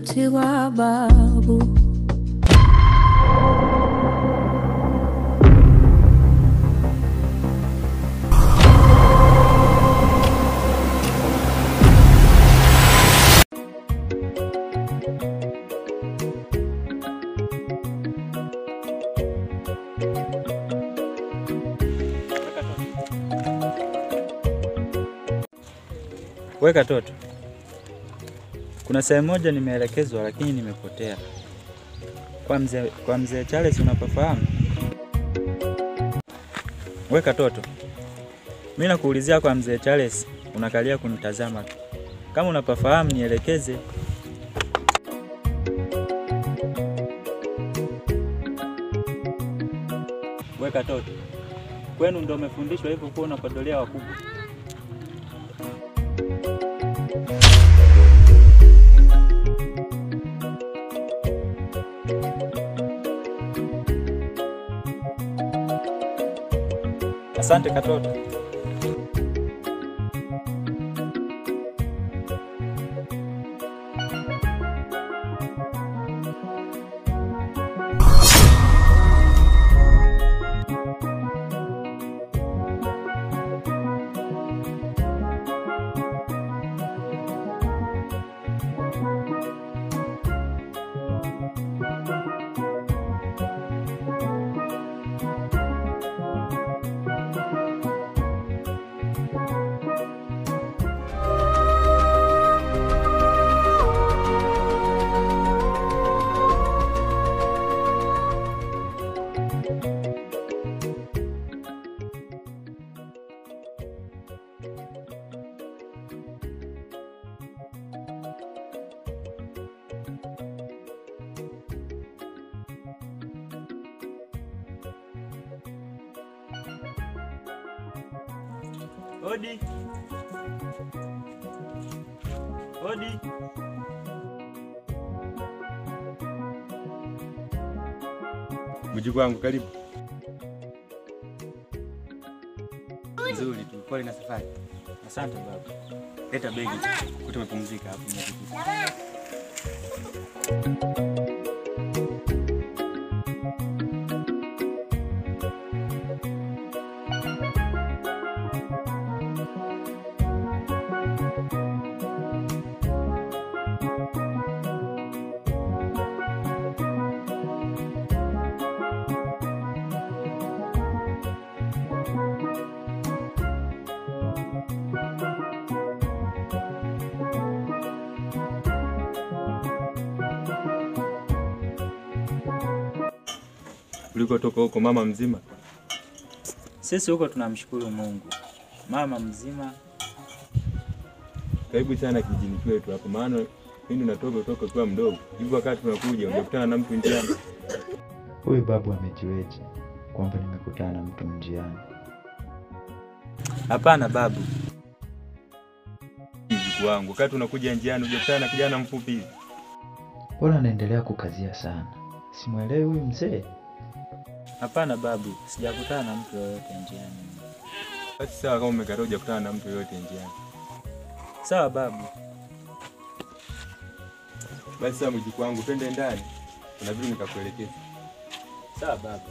Uliti wa babu. Weka toto. Kuna sehemu moja nimeelekezwa lakini nimepotea. Kwa mzee Charles unapafahamu? Weka toto. Mimi nakuulizia kwa mzee Charles, unakalia kunitazama tu. Kama unapafahamu nielekeze. Weka toto. Kwenu ndio umefundishwa hivyo kuwa unakodolea wakubwa? Asante katoto. Hodi. Hodi. Mjukuu wangu karibu. Nzuri tu, pole na safari. Asante baba. Leta begi. Utamepumzika hapo. Ulikotoka huko mama mzima? Sisi huko tunamshukuru Mungu. Mama mzima. Karibu sana kijijini kwetu hapo, maana mimi natoka kwa mdogo. Hivi wakati tunakuja unakutana na mtu njiani. Huyu babu amejiweje kwamba nimekutana na mtu njiani? Hapana babu. Mjukuu wangu, wakati unakuja njiani unakutana na kijana mfupi hivi. Mbona anaendelea kukazia sana? Simuelewi huyu mzee. Hapana babu, sijakutana na mtu yoyote njiani. Basi sawa, kama umekaroja kukutana na mtu yoyote njiani. Sawa babu. Basi sawa mjukuu wangu, twende ndani. Kuna vitu nikakuelekeza. Sawa babu.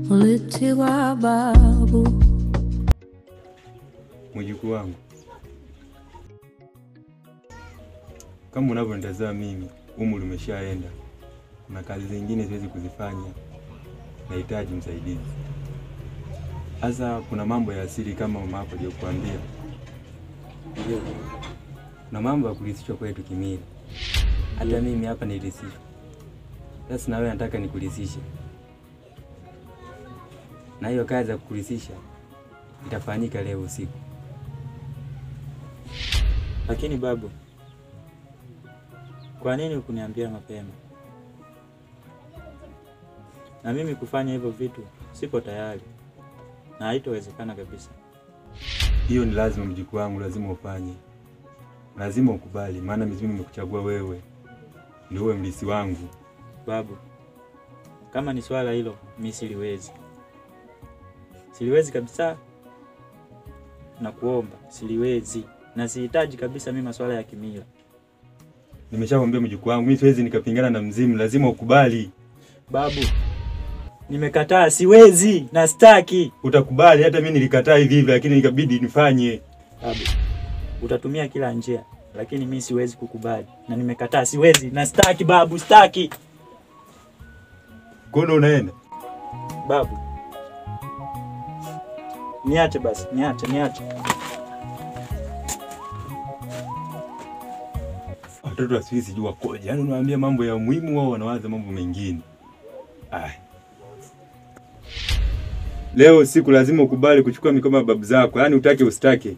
Uliti wa babu. Mjukuu wangu, kama unavyonitazama mimi, umri umeshaenda. Kuna kazi zingine siwezi kuzifanya. Nahitaji msaidizi. Sasa kuna mambo ya asili kama mama yako aliyokuambia. Ndio. Na mambo ya kulisishwa kwetu kimila. Hata mimi hapa nilisishwa. Sasa na wewe nataka nikulisishe. Na hiyo kazi ya kukulisisha itafanyika leo usiku. Lakini babu, kwa nini hukuniambia mapema? Na mimi kufanya hivyo vitu sipo tayari. Na haitowezekana kabisa. Hiyo ni lazima mjukuu wangu, lazima ufanye. Lazima ukubali, maana mimi nimekuchagua wewe. Ndio uwe mlisi wangu. Babu, kama ni swala hilo, mimi siliwezi. Siliwezi kabisa. Nakuomba, siliwezi. Na sihitaji kabisa mimi masuala ya kimila. Nimeshakwambia mjukuu wangu, mimi siwezi nikapingana na mzimu, lazima ukubali. Babu, nimekataa, siwezi na sitaki. Utakubali, hata mimi nilikataa hivi lakini nikabidi nifanye. Babu, utatumia kila njia, lakini mimi siwezi kukubali. Na nimekataa, siwezi na sitaki babu, sitaki. Kono unaenda? Babu, niache basi, niache. Watoto wa siku sijui wakoje. Yaani unawaambia mambo ya muhimu wao wanawaza mambo mengine. Leo siku lazima ukubali kuchukua mikoba ya babu zako. Yaani utake usitake.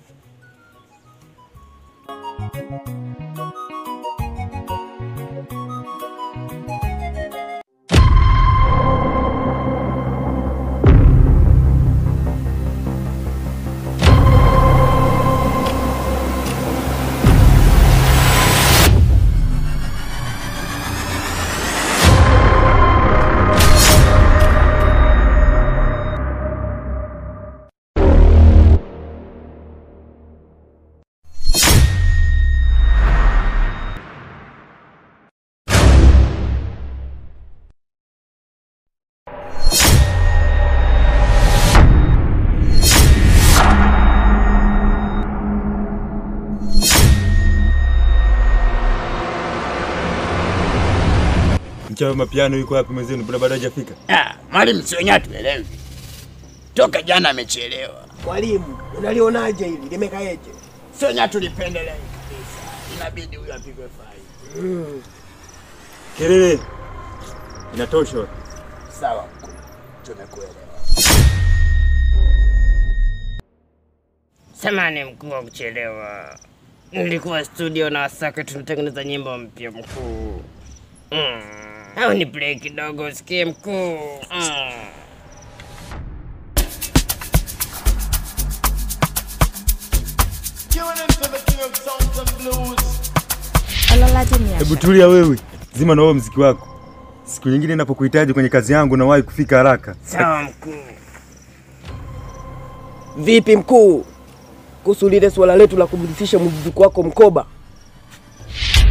Mchawi mapiano yuko wapi mwenzenu? Mbona bado hajafika? Mwalimu sio nyatu elewi. Toka jana amechelewa. Mwalimu, unalionaje hili? Limekaeje? Sio nyatu lipendelee kabisa. Inabidi huyu apigwe faini. Kelele. Inatosha. Sawa mkuu. Tumekuelewa. Samahani mkuu wa kuchelewa. Nilikuwa studio na Wasake tunatengeneza nyimbo mpya mkuu. Au ni play kidogo usikie mkuu. Hebu tulia wewe. Zima na wewe muziki wako. Siku nyingine ninapokuhitaji kwenye kazi yangu nawahi kufika haraka. Sawa mkuu. Vipi mkuu? Kuhusu lile swala letu la kumrithisha mjukuu wako mkoba.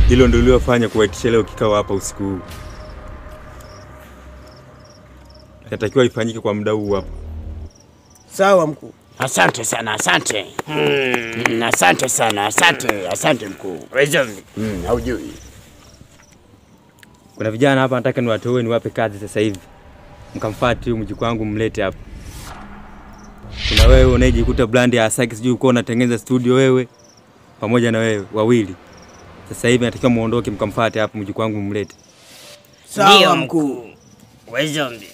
Hilo ndio lilofanya kuwaitisha leo kikao hapa usiku huu. Inatakiwa ifanyike kwa muda huu hapa. Sawa mkuu. Asante sana, asante. Asante sana, asante mkuu. Wezombi. Haujui. Kuna vijana hapa nataka niwatoe niwape kazi sasa hivi. Mkamfuate huyu mjukuu wangu mlete hapa. Kuna wewe unayejikuta brand ya Asake sijui uko unatengeneza studio wewe pamoja na wewe wawili. Sasa hivi nataka muondoke mkamfuate hapa mjukuu wangu mlete. Sawa mkuu. Wezombi.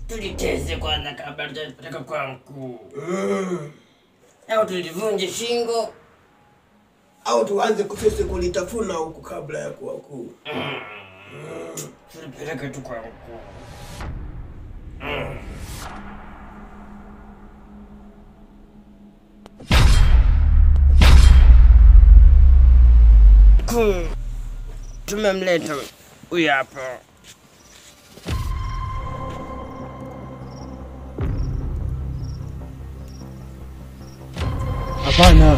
Tuliteze kwanza kabla tujapeleka kwa mkuu. Au tulivunje shingo Au tuanze kusese kulitafuna huku kabla ya kuwa kuu. tulipeleke tu kwa mkuu. Tumemleta huyu hapa. Hapana.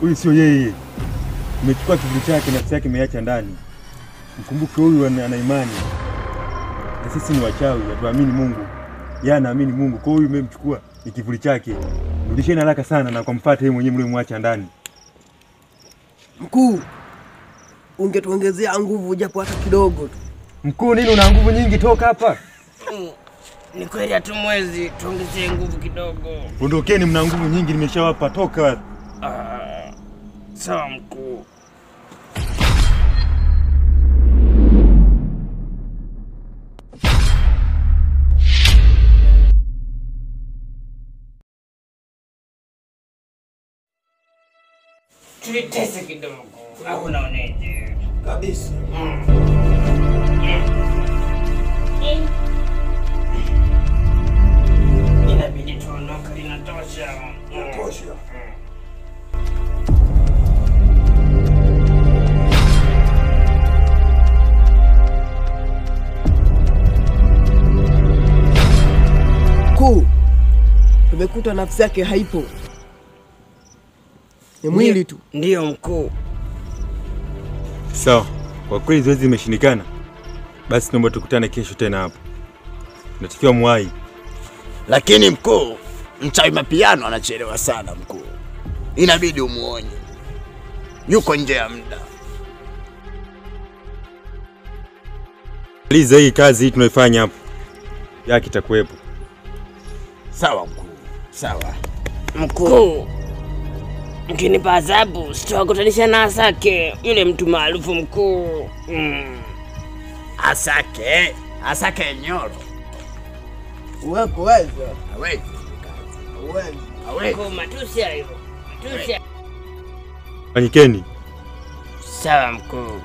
Huyu sio yeye. Umechukua kivuli chake, nafsi yake imeacha ndani. Mkumbuke huyu ana imani. Na sisi ni wachawi, hatuamini Mungu. Yeye anaamini Mungu. Kwa hiyo umemchukua ni kivuli chake. Rudisheni haraka sana na kumfuata yeye mwenyewe mliomwacha ndani. Mkuu, ungetuongezea nguvu japo hata kidogo tu. Mkuu, nini una nguvu nyingi, toka hapa. Ni kweli hatumwezi, tuongezee nguvu kidogo. Ondokeni, mna nguvu nyingi, nimeshawapa, toka. Sawa mkuu. nivitese kidogo. Au unaoneje? Kabisa. Inabidi tuondoke, inatosha. Tosha. Mkuu, tumekuta nafsi yake haipo, ni mwili tu. Ndiyo mkuu. Sawa, kwa kweli zoezi limeshindikana, basi naomba tukutane kesho tena hapo. Natakiwa muwai. Lakini mkuu, mchawi mapiano anachelewa sana mkuu. Inabidi umuonye. Yuko nje ya muda. Liza hii kazi hii tunaifanya hapo. Yaki itakuwepo. Sawa mkuu. Sawa. Mkuu, mkinipa adhabu sitawakutanisha na Asake, yule mtu maarufu mkuu. Asake Nyoro. Uweko weza. Hawezi. Uwezi. Hawezi. Mkuu, matusi hayo. Matusi. Fanyikeni. Sawa mkuu.